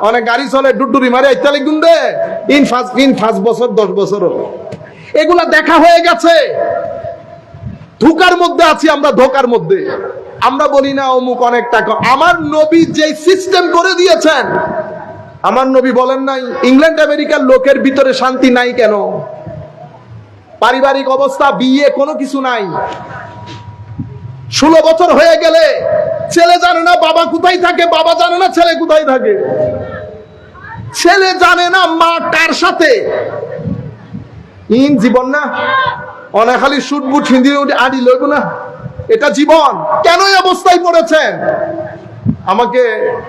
অনেক গাড়ি চলে ডুডুরি মারে ইত্যাদি গুন্দে ইন 5 বছর 10 বছর এগুলা দেখা হয়ে গেছে। ধোকার মধ্যে আছি আমরা, ধোকার মধ্যে। আমরা বলি না অমুক অনেক টাকা। আমার নবী যে সিস্টেম করে দিয়েছেন, আমার নবী বলেন নাই ইংল্যান্ড আমেরিকার লোকের ভিতরে শান্তি নাই কেন? পারিবারিক অবস্থা, বিয়ে, কোনো কিছু নাই। 16 বছর হয়ে গেলে ছেলে জানে না বাবা কোথায় থাকে, বাবা জানে না ছেলে কোথায় থাকে, ছেলে জানে না মা কার সাথে। জীবন না অনেক খালি শুটবুট হিন্দি আড়ি লইব না, এটা জীবন। কেন এই অবস্থায় পড়েছেন?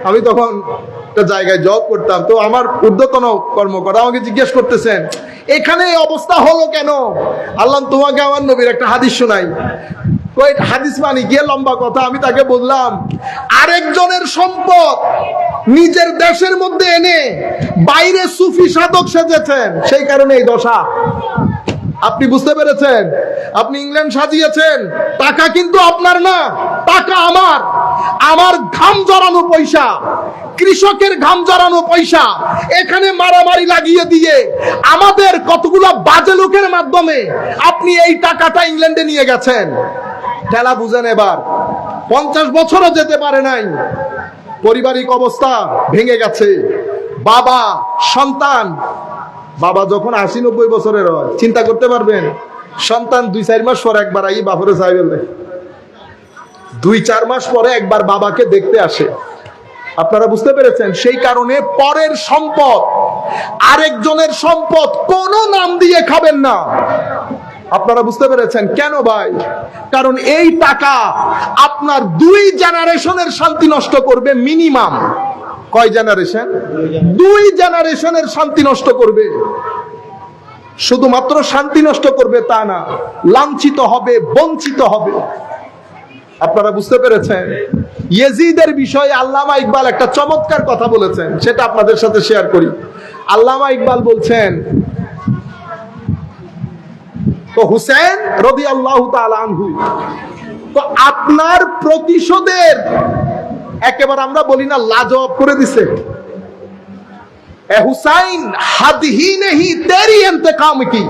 আমি তখন একটা জায়গায় জব করতাম, তো আমার ঊর্ধ্বতন কর্মকর্তা আমাকে জিজ্ঞেস করতেছেন এখানে এই অবস্থা হলো কেন? আল্লাহ তোমাকে আমার নবীর একটা হাদিস শোনাই। হাদিস মানে গিয়ে লম্বা কথা। আমি তাকে বললাম আরেকজনের সম্পদ নিজের দেশের মধ্যে এনে বাইরে সুফি সাধক সেজেছেন, সেই কারণে এই দশা। আপনি বুঝতে পেরেছেন? আপনি ইংল্যান্ড সাজিয়েছেন, টাকা কিন্তু আপনার না, টাকা আমার। আমার ঘাম জড়ানো পয়সা, কৃষকের ঘাম জড়ানো পয়সা এখানে মারামারি লাগিয়ে দিয়ে আমাদের কতগুলো বাজে লোকের মাধ্যমে আপনি এই টাকাটা ইংল্যান্ডে নিয়ে গেছেন। ঠেলা বুঝেন এবার। 50 বছরও যেতে পারে নাই, পারিবারিক অবস্থা ভেঙে গেছে। বাবা, সন্তান, বাবা যখন 80-90 বছরের হয়, চিন্তা করতে পারবেন সন্তান 2-4 মাস পরে একবার আই বাপরে চাইবে, 2-4 মাস পরে একবার বাবাকে দেখতে আসে। আপনারা বুঝতে পেরেছেন? সেই কারণে পরের সম্পদ, আরেকজনের সম্পদ কোনো নাম দিয়ে খাবেন না। আপনারা বুঝতে পেরেছেন কেন ভাই? কারণ এই টাকা আপনার 2 জেনারেশনের শান্তি নষ্ট করবে মিনিমাম। কয় জেনারেশন? 2 জেনারেশনের শান্তি নষ্ট করবে। শুধুমাত্র শান্তি নষ্ট করবে তা না, লাঞ্ছিত হবে, বঞ্চিত হবে। আপনারা বুঝতে পেরেছেন? ইয়েজিদের বিষয়ে আল্লামা ইকবাল একটা চমৎকার কথা বলেছেন, সেটা আপনাদের সাথে শেয়ার করি। আল্লামা ইকবাল বলছেন, তো হুসেন রাদিয়াল্লাহু তাআলা আনহু, তো আপনার প্রতিশোধের একেবারে আমরা বলি না লাজবাব করে দিছে। এ হুসাইন হাদ হি নেহি তেরি ইন্তেকাম কি,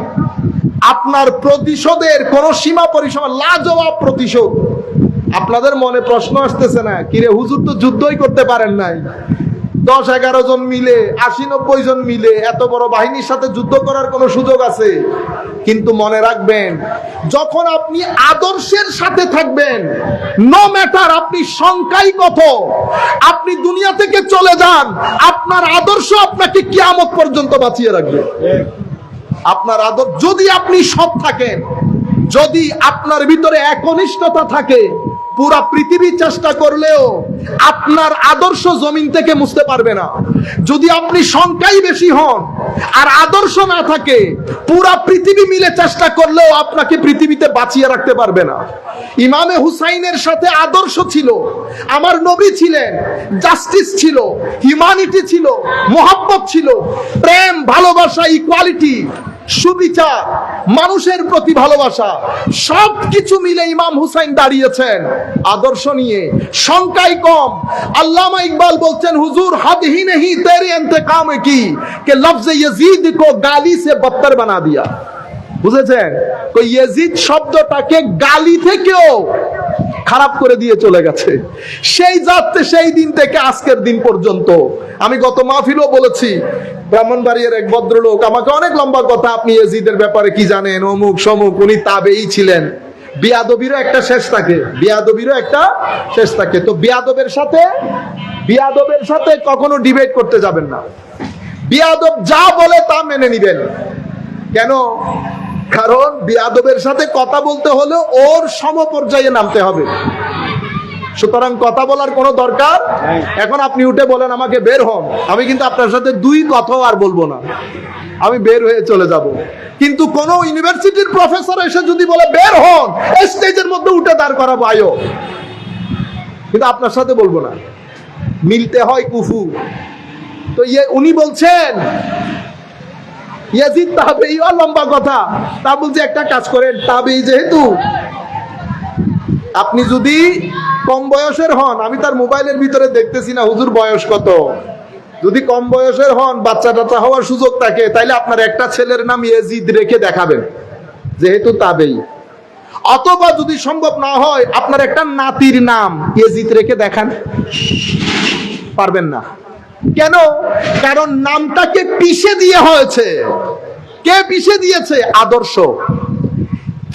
আপনার প্রতিশোধের কোন সীমা পরিসীমা, লাজবাব প্রতিশোধ। আপনাদের মনে প্রশ্ন আসতেছে না, কিরে হুজুর তো যুদ্ধই করতে পারেন নাই, 10-11 জন মিলে 80-90 জন মিলে এত বড় বাহিনীর সাথে যুদ্ধ করার কোনো সুযোগ আছে? কিন্তু মনে রাখবেন, যখন আপনি আদর্শের সাথে থাকবেন, নো ম্যাটার আপনি সংখ্যাই কত, আপনি দুনিয়া থেকে চলে যান, আপনার আদর্শ আপনাকে কিয়ামত পর্যন্ত বাঁচিয়ে রাখবে। আপনার আদর্শ যদি আপনি সৎ থাকেন, যদি আপনার ভিতরে একনিষ্ঠতা থাকে, পুরা পৃথিবী চেষ্টা করলেও আপনার আদর্শ জমিন থেকে মুছতে পারবে না। যদি আপনি সংখ্যাই বেশি হন আর আদর্শ না থাকে, পুরা পৃথিবী মিলে চেষ্টা করলেও আপনাকে পৃথিবীতে বাঁচিয়ে রাখতে পারবে না। ইমামে হুসাইনের সাথে আদর্শ ছিল, আমার নবী ছিলেন, জাস্টিস ছিল, হিউম্যানিটি ছিল, মোহাব্বত ছিল, প্রেম, ভালোবাসা, ইকুয়ালিটি, সুবিচার, মানুষের প্রতি ভালোবাসা, সবকিছু মিলে ইমাম হুসাইন দাঁড়িয়েছেন আদর্শ নিয়ে। সংখ্যায় কম। আল্লামা ইকবাল বলছেন, হুজুর হদ হি নেহি তেরে ইন্তেকাম কি কে লফজ ইয়াজিদ কো গালি সে বদতর বানা দিয়া। বুঝেছেন? তো ইয়াজিদ শব্দটাকে গালি থেকেও খারাপ করে দিয়ে চলে গেছে। সেই যাতে সেই দিন থেকে আজকের দিন পর্যন্ত, আমি গত মাহফিলও বলেছি, ব্রাহ্মণবাড়িয়ার এক ভদ্রলোক আমাকে অনেক লম্বা কথা, আপনি ইয়াজিদের ব্যাপারে কি জানেন, অমুক সমুক, উনি তাবেই ছিলেন। বিয়াদবিরও একটা শেষ থাকে, বিয়াদবিরও একটা শেষ থাকে। তো বিয়াদবের সাথে কখনো ডিবেট করতে যাবেন না। বিয়াদব যা বলে তা মেনে নিবেন। কেন? কারণ বিয়াদবের সাথে কথা বলতে হলে ওর সমপর্যায়ে নামতে হবে। সুতরাং কথা বলার কোনো দরকার। এখন আপনি উঠে বলেন আমাকে বের হন, আমি কিন্তু আপনার সাথে দুই কথাও আর বলবো না, আমি বের হয়ে চলে যাব। কিন্তু কোন ইউনিভার্সিটির প্রফেসর এসে যদি বলে বের হন, স্টেজের মধ্যে উঠে দাঁড় করাবো, আয়ো, কিন্তু আপনার সাথে বলবো না। মিলতে হয় কুফু। তো উনি বলছেন ইয়াজিদ তাবেঈ, লম্বা কথা। তা বলছে একটা কাজ করেন, তাবেঈ যেহেতু, আপনি যদি কম বয়সের হন, আমি তার মোবাইলের ভিতরে দেখতেছি না হুজুর বয়স কত, যদি কম বয়সের হন, বাচ্চা টাচ্চা হওয়ার সুযোগ থাকে, তাইলে আপনার একটা ছেলের নাম ইয়াজিদ রেখে দেখাবেন যেহেতু তাবেঈ। অথবা যদি সম্ভব না হয়, আপনার একটা নাতির নাম ইয়াজিদ রেখে দেখান। পারবেন না। কেন? কারণ নামটাকে পিষে দিয়ে হয়েছে। কে পিষে দিয়েছে? আদর্শ।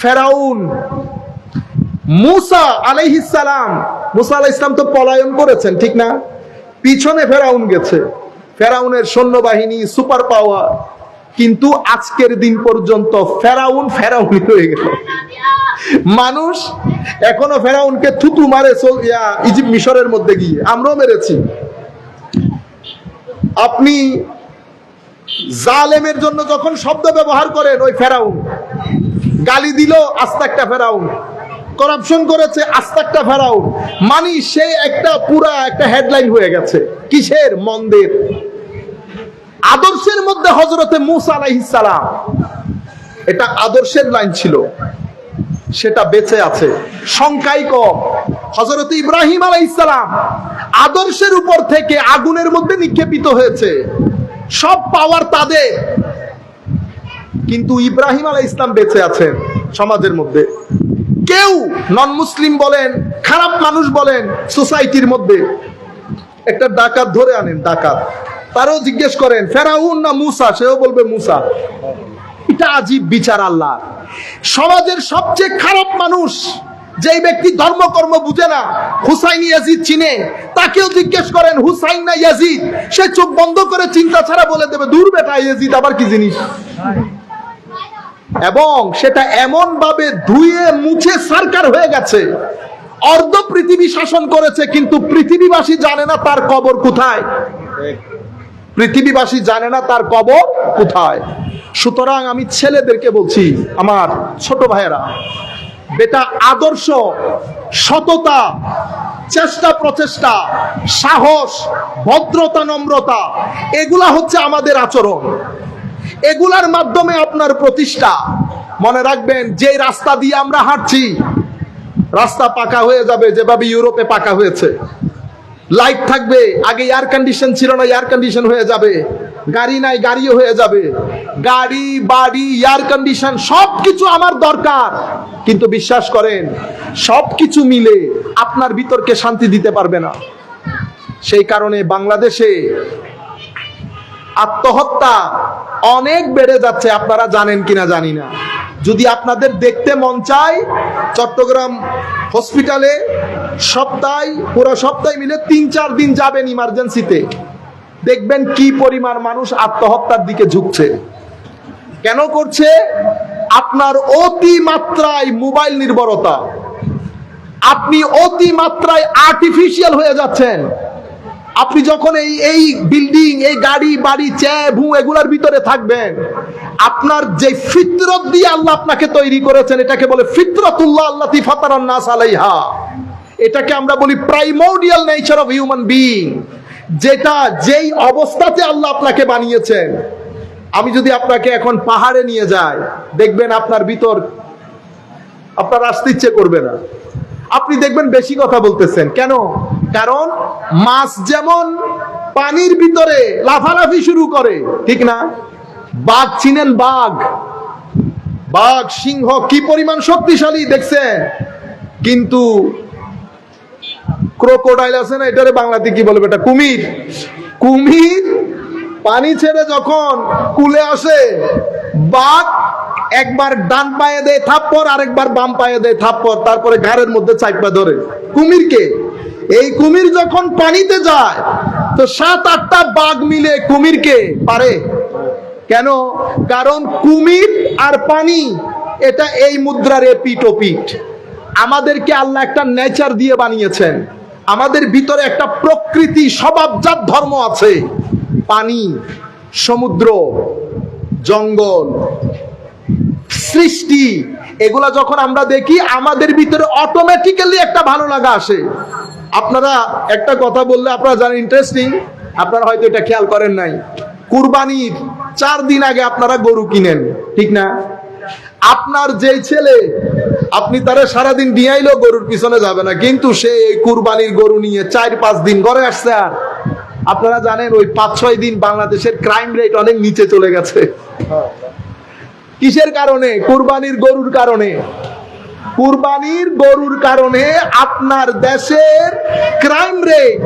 ফেরাউন, মুসা আলাইহিস সালাম, মুসা আলাইহিস সালাম তো পলায়ন করেছেন, ঠিক না? পিছনে ফেরাউন গেছে, ফেরাউনের সৈন্যবাহিনী, সুপার পাওয়ার, কিন্তু আজকের দিন পর্যন্ত ফেরাউন ফেরাউনই হয়ে গেল। মানুষ এখনো ফেরাউনকে থুতু মারে ইজিপ্ট মিশরের মধ্যে গিয়ে, আমরাও মেরেছি। আপনি জালেমের জন্য যখন শব্দ ব্যবহার করেন, ওই ফেরাউন, গালি দিল আস্তে একটা ফেরাউন, করাপশন করেছে আস্তে একটা ফেরাউন, মানে সে একটা পুরা একটা হেডলাইন হয়ে গেছে। কিসের? মন্দের। আদর্শের মধ্যে হযরতে মূসা আলাইহিস সালাম, এটা আদর্শের লাইন ছিল, সেটা বেঁচে আছে, সংখ্যাই কম। হযরতে ইব্রাহিম আলাইহিস সালাম আদর্শের উপর থেকে আগুনের মধ্যে নিক্ষেপিত হয়েছে, সব পাওয়ার তাদের, কিন্তু ইব্রাহিম আলাইহিস সালাম বেঁচে আছেন সমাজের মধ্যে। কেউ নন মুসলিম বলেন, খারাপ মানুষ বলেন, সোসাইটির মধ্যে একটা ডাকাত ধরে আনেন, ডাকাত, তারও জিজ্ঞেস করেন ফেরাউন না মুসা, সেও বলবে মুসা। এটা আজীব বিচার আল্লাহ। সমাজের সবচেয়ে খারাপ মানুষ, যেই ব্যক্তি ধর্মকর্ম বুঝে না, হুসাইন ইয়াজিদ চিনে, তাকেও জিজ্ঞেস করেন হুসাইন না ইয়াজিদ, সে চোখ বন্ধ করে চিন্তা ছাড়া বলে দেবে দূর বেটা, ইয়াজিদ আবার কি জিনিস। এবং সেটা এমন ভাবে ধুয়ে মুছে সরকার হয়ে গেছে, অর্ধ পৃথিবী শাসন করেছে, কিন্তু পৃথিবীবাসী জানে না তার কবর কোথায়। পৃথিবীবাসী জানে না তার কবর কোথায়। সুতরাং আমি ছেলেদেরকে বলছি, আমার ছোট ভাইয়েরা, বেটা আদর্শ, সততা, চেষ্টা প্রচেষ্টা, সাহস, ভদ্রতা, নম্রতা, এগুলা হচ্ছে আমাদের আচরণ। এগুলার মাধ্যমে আপনার প্রতিষ্ঠা। মনে রাখবেন, যে রাস্তা দিয়ে আমরা হাঁটছি, রাস্তা পাকা হয়ে যাবে যেভাবে ইউরোপে পাকা হয়েছে। লাইট থাকবে, আগে এয়ার কন্ডিশন ছিল না, এয়ার কন্ডিশন হয়ে যাবে। গাড়ি নাই, গাড়িও হয়ে যাবে। গাড়ি, বাড়ি, এয়ার কন্ডিশন সবকিছু আমার দরকার, কিন্তু বিশ্বাস করেন সবকিছু মিলে আপনার ভিতরকে শান্তি দিতে পারবে না। সেই কারণে বাংলাদেশে আত্মহত্যা অনেক বেড়ে যাচ্ছে, আপনারা জানেন কিনা জানি না। যদি আপনাদের দেখতে মন চায়, চট্টগ্রাম হসপিটালে পুরো সপ্তাহে মিলে 3-4 দিন যাবেন ইমার্জেন্সিতে, দেখবেন কি পরিমাণ মানুষ আত্মহত্যার দিকে ঝুঁকছে। কেন করছে? আপনার অতি মাত্রায় মোবাইল নির্ভরতা, আপনি অতি মাত্রায় আর্টিফিশিয়াল হয়ে যাচ্ছেন। আপনি যখন এই বিল্ডিং, এই গাড়ি বাড়ি, ভূ এগুলার ভিতরে থাকবেন, আপনার যে ফিতরত দিয়ে আল্লাহ আপনাকে তৈরি করেছেন, এটাকে বলে ফিতরাতুল্লাহ আল্লাতী ফাতারান নাস আলাইহা। এটাকে আমরা বলি primordial nature of human being, যেটা যেই অবস্থাতে আল্লাহ আপনাকে বানিয়েছেন। আমি যদি আপনাকে এখন পাহাড়ে নিয়ে যাই, দেখবেন আপনার ভিতর আপনার আসতে ইচ্ছে করবে না। আপনি দেখবেন বেশি কথা বলতেছেন। কেন? কারণ মাছ যেমন পানির ভিতরে লাফালাফি শুরু করে, ঠিক না? বাঘ চিনেন? বাঘ সিংহ কি পরিমাণ শক্তিশালী দেখছেন, কিন্তু ক্রোকোডাইল আছে না, এটারে বাংলাতে কি বলবে? এটা কুমির পানি ছেড়ে যখন কুলে আসে, বাঘ একবার ডান পায়ে দেয় থাপ্পড়, আরেকবার বাম পায়ে দেয় থাপ্পড়, তারপরে ঘাড়ের মধ্যে চাইপা ধরে কুমিরকে। এই কুমির যখন পানিতে যায়, তো 7-8টা বাঘ মিলে কুমিরকে পারে। কেন? কারণ কুমির আর পানি এটা এই মুদ্রার এপিঠ ওপিঠ। আমাদেরকে আল্লাহ একটা নেচার দিয়ে বানিয়েছেন, আমাদের ভিতরে একটা প্রকৃতি স্বভাবজাত ধর্ম আছে। পানি, সমুদ্র, জঙ্গল, সৃষ্টি, এগুলা যখন আমরা দেখি, আমাদের ভিতরে অটোমেটিক্যালি একটা ভালো লাগা আসে। আপনারা একটা কথা বললে আপনারা জানেন, ইন্টারেস্টিং, আপনারা হয়তো এটা খেয়াল করেন নাই, কুরবানির 4 দিন আগে আপনারা গরু কিনেন, ঠিক না? আপনার যেই ছেলে, আপনি তারা সারাদিন ডিয়াইলেও গরুর পিছনে যাবে না, কিন্তু সে এই কুরবানির গরু নিয়ে 4-5 দিন ঘরে আসছে। আর আপনারা জানেন ওই 5-6 দিন বাংলাদেশের ক্রাইম রেট অনেক নিচে চলে গেছে। কিসের কারণে? কুরবানির গরুর কারণে। কুরবানির গরুর কারণে আপনার দেশের ক্রাইম রেট,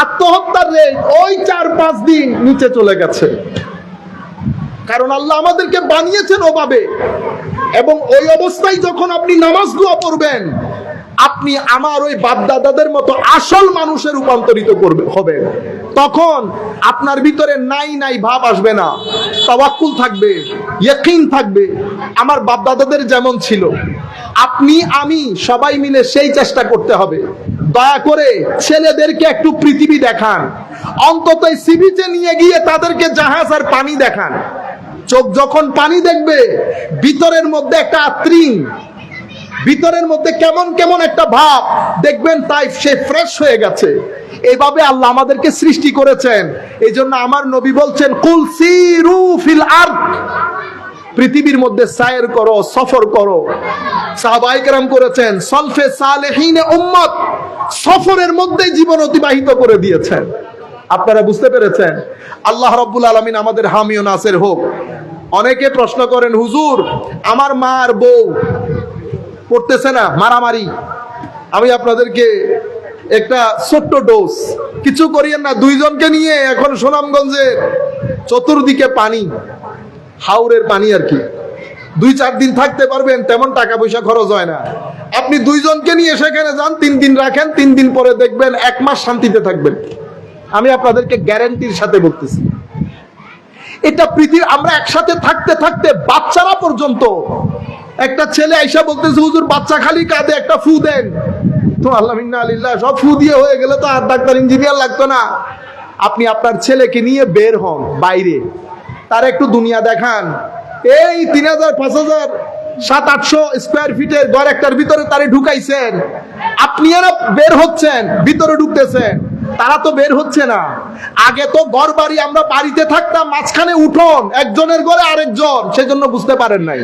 আত্মহত্যার রেট ওই 4-5 দিন নিচে চলে গেছে। কারণ আল্লাহ আমাদেরকে বানিয়েছেন ওভাবে। এবং ওই অবস্থায় যখন আপনি নামাজ দোয়া পড়বেন, আপনি আমার ওই বাপদাদাদের মতো আসল মানুষে রূপান্তরিত হবেন। তখন আপনার ভিতরে নাই ভাব আসবে না, তাওয়াক্কুল থাকবে, ইয়াকিন থাকবে। আমার বাপদাদাদের যেমন ছিল, আপনি আমি সবাই মিলে সেই চেষ্টা করতে হবে। দয়া করে ছেলেদেরকে একটু পৃথিবী দেখান, অন্তত সি বিচে নিয়ে গিয়ে তাদেরকে জাহাজ আর পানি দেখান। চোখ যখন পানি দেখবে, ভিতরের মধ্যে একটা আত্রিন, ভিতরের মধ্যে কেমন কেমন একটা ভাব দেখবেন, তাই সে ফ্রেশ হয়ে গেছে। এইভাবে আল্লাহ আমাদেরকে সৃষ্টি করেছেন। এই জন্য আমার নবী বলছেন, কুল সিরু ফিল আরদ, পৃথিবীর মধ্যে সায়ের করো, সফর করো। সাহাবায়ে কেরাম করেছেন, সলফে সালেহিনে উম্মত, সফরের মধ্যে জীবন অতিবাহিত করে দিয়েছেন। আপনারা বুঝতে পেরেছেন? আল্লাহ রাব্বুল আলামিন আমাদের হামি ও নাসির হোক। অনেকে প্রশ্ন করেন, হুজুর আমার মা আর বউ পড়তেছে না মারামারি। আমি আপনাদেরকে একটা ছোট্ট ডোজ, কিছু করিয়েন না। 2 জনকে নিয়ে এখন সুনামগঞ্জে চতুর্দিকে পানি, হাওরের পানি আর কি, 2-4 দিন থাকতে পারবেন, তেমন টাকা পয়সা খরচ হয় না। আপনি 2 জনকে নিয়ে সেখানে যান, 3 দিন রাখেন, 3 দিন পরে দেখবেন 1 মাস শান্তিতে থাকবেন। আমি আপনাদেরকে গ্যারান্টির সাথে বলতেছি। এটা পৃথিবী, আমরা একসাথে থাকতে থাকতে বাচ্চারা পর্যন্ত, একটা ছেলে আইসা বলতেছে, হুজুর বাচ্চা খালি কাঁদে, একটা ফু দেন। তো আল্লাহ মিন্না আলিল্লাহ, সব ফু দিয়ে হয়ে গেলে তো আর ডাক্তার ইঞ্জিনিয়ার লাগতো না। আপনি আপনার ছেলেকে নিয়ে বের হন বাইরে, তার একটু দুনিয়া দেখান। এই 3000, 5000, 700-800 স্কোয়ার ফিটের ঘর একটার ভিতরে তারে ঢুকাইছেন, আপনি আর বের হচ্ছেন, ভিতরে ঢুকতেছেন, তারা তো বের হচ্ছে না। আগে তো ঘর বাড়ি, আমরা বাড়িতে থাকতাম, মাঝখানে উঠোন, একজনের ঘরে আরেকজন, সেজন্য বুঝতে পারেন নাই।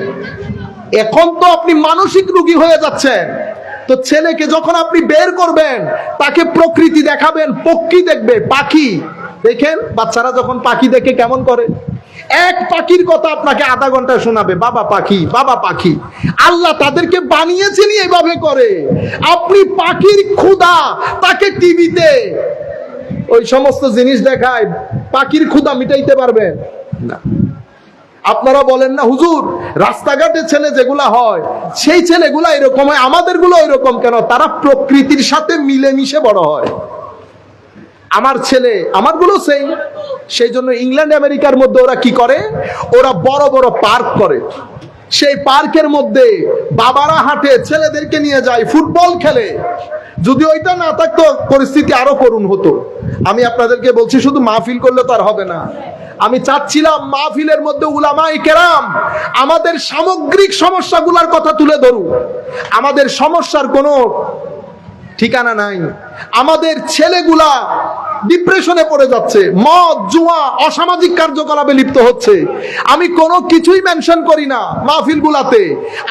এখন তো আপনি মানসিক রোগী হয়ে যাচ্ছেন। তো ছেলেকে যখন আপনি বের করবেন, তাকে প্রকৃতি দেখাবেন, পক্ষী দেখবে, পাখি, দেখেন বাচ্চারা যখন পাখি দেখে কেমন করে, এক পাখির কথা আপনাকে আধা ঘন্টা শোনাবে, বাবা পাখি বাবা পাখি। আল্লাহ তাদেরকে বানিয়েছেন এইভাবে করে। আপনি পাখির ক্ষুধা তাকে টিভিতে ওই সমস্ত জিনিস দেখায়, পাখির ক্ষুধা মিটাইতে পারবেন না। আপনারা বলেন না হুজুর রাস্তাঘাটে ছেলে যেগুলা হয় সেই ছেলেগুলা এরকম হয়, আমাদের গুলো এরকম কেন? তারা প্রকৃতির সাথে মিলেমিশে বড় হয়। আমার ছেলে আমার গুলো সেই জন্য ইংল্যান্ড আমেরিকার মধ্যে ওরা কি করে, ওরা বড় বড় পার্ক করে, সেই পার্কের মধ্যে বাবারা হাঁটে, ছেলেদেরকে নিয়ে যায়, ফুটবল খেলে। যদি ওইটা না থাকতো পরিস্থিতি আরো করুণ হতো। আমি আপনাদেরকে বলছি শুধু মাহফিল করলে তো আর হবে না। আমি চাচ্ছিলাম মাহফিলের মধ্যে উলামায়ে কেরাম আমাদের সামগ্রিক সমস্যাগুলোর কথা তুলে ধরুন। আমাদের সমস্যার কোনো ঠিকানা নাই। আমাদের ছেলেগুলা ডিপ্রেশনে পড়ে যাচ্ছে, মদ জুয়া অসামাজিক কার্যকলাপে লিপ্ত হচ্ছে। আমি কোনো কিছুই মেনশন করি না মাহফিল গুলাতে,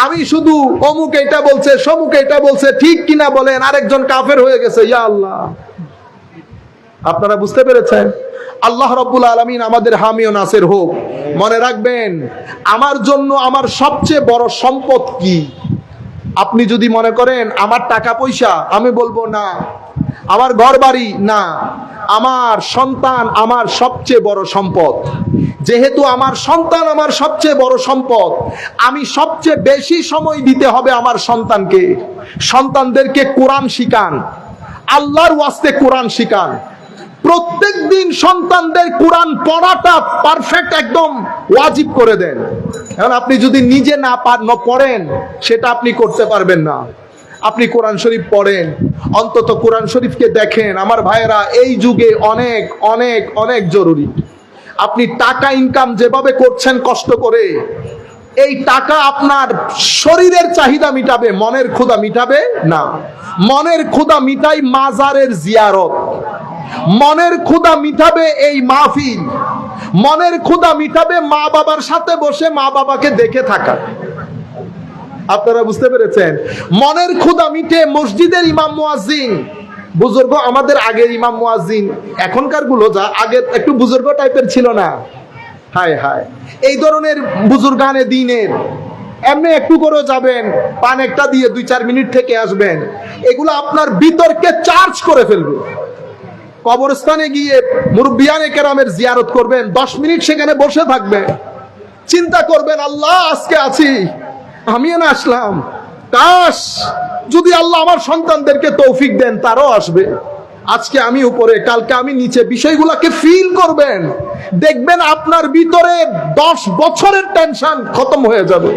আমি শুধু অমুক এটা বলছে সমুক এটা বলছে, ঠিক কিনা বলেন, আরেকজন কাফের হয়ে গেছে। ইয়া আল্লাহ, আপনারা বুঝতে পেরেছেন? আল্লাহ রাব্বুল আলামিন আমাদের হামি ও নাসির হোক। মনে রাখবেন, আমার জন্য আমার সবচেয়ে বড় সম্পদ কি? আপনি যদি মনে করেন আমার টাকা পয়সা, আমি বলবো না। আমার ঘর বাড়ি না, আমার সন্তান আমার সবচেয়ে বড় সম্পদ। যেহেতু আমার সন্তান আমার সবচেয়ে বড় সম্পদ, আমি সবচেয়ে বেশি সময় দিতে হবে আমার সন্তানকে। সন্তানদেরকে কোরআন শিখান, আল্লাহর ওয়াস্তে কোরআন শিখান। প্রত্যেক দিন সন্তানদের কোরআন পড়াটা পারফেক্ট একদম ওয়াজিব করে দেন। এখন আপনি যদি নিজে না পড়েন সেটা আপনি করতে পারবেন না। আপনি কোরআন শরীফ পড়েন, অন্তত কোরআন শরীফকে দেখেন। আমার ভাইয়েরা, এই যুগে অনেক অনেক অনেক জরুরি। আপনি টাকা ইনকাম যেভাবে করছেন কষ্ট করে, এই টাকা আপনার শরীরের চাহিদা মিটাবে, মনের ক্ষুধা মিটাবে না। মনের ক্ষুধা মিটাই মাজারের জিয়ারত, মনের ক্ষুধা মিটাবে এই মাহফিল, মনের ক্ষুধা মিটাবে মা বাবার সাথে বসে মা বাবাকে দেখে থাকা। আপনারা বুঝতে পেরেছেন? মনের ক্ষুধা মিটে মসজিদের ইমাম মুয়াজ্জিন, বুজুর্গ আমাদের আগের ইমাম মুয়াজ্জিন, এখনকার গুলো যা আগে একটু বুজুর্গ টাইপের ছিল না, হায় হায়, এই ধরনের বুজুর্গানে দিনের এমনি একটু করে যাবেন, পান একটা দিয়ে 2-4 মিনিট থেকে আসবেন, এগুলো আপনার বিতর্কে চার্জ করে ফেলবে। কবরস্থানে গিয়ে মুরব্বিয়ানে কেরামের জিয়ারত করবেন, 10 মিনিট সেখানে বসে থাকবেন, চিন্তা করবেন আল্লাহ আজকে আছি, আমিও না আসলাম, কাশ যদি আল্লাহ আমার সন্তানদেরকে তৌফিক দেন তারাও আসবে। আজকে আমি উপরে, কালকে আমি নিচে, বিষয়গুলোকে ফিল করবেন, দেখবেন আপনার ভিতরে 10 বছরের টেনশন খতম হয়ে যাবে।